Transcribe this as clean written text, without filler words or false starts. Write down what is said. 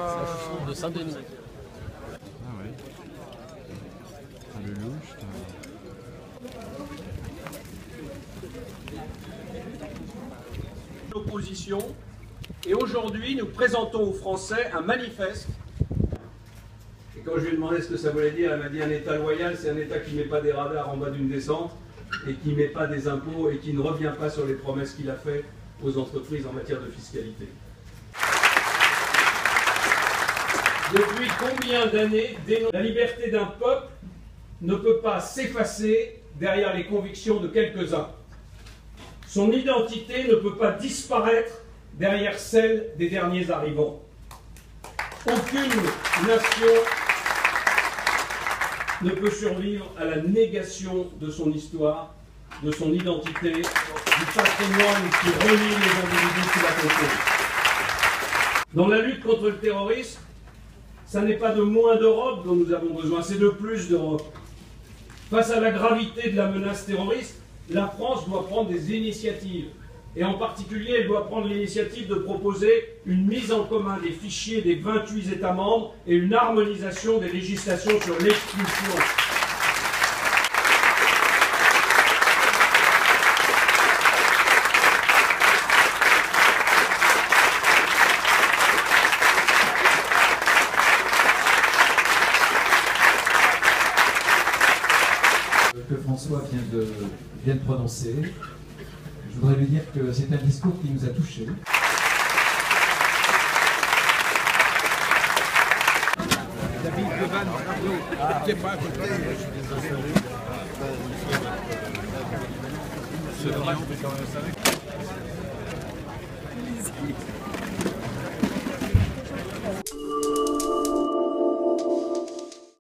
chaussure de Saint-Denis. Ah ouais. Le louche. L'opposition. Et aujourd'hui, nous présentons aux Français un manifeste. Et quand je lui ai demandé ce que ça voulait dire, elle m'a dit un État loyal, c'est un État qui ne met pas des radars en bas d'une descente et qui ne met pas des impôts et qui ne revient pas sur les promesses qu'il a faites aux entreprises en matière de fiscalité. Depuis combien d'années la liberté d'un peuple ne peut pas s'effacer derrière les convictions de quelques-uns. Son identité ne peut pas disparaître derrière celle des derniers arrivants. Aucune nation ne peut survivre à la négation de son histoire, de son identité, du patrimoine qui relie les individus qui la composent. Dans la lutte contre le terrorisme, ça n'est pas de moins d'Europe dont nous avons besoin, c'est de plus d'Europe. Face à la gravité de la menace terroriste, la France doit prendre des initiatives. Et en particulier, elle doit prendre l'initiative de proposer une mise en commun des fichiers des 28 États membres et une harmonisation des législations sur l'expulsion. Que François vient de prononcer. Je voudrais lui dire que c'est un discours qui nous a touchés. David Devan, qui n'est pas à côté. C'est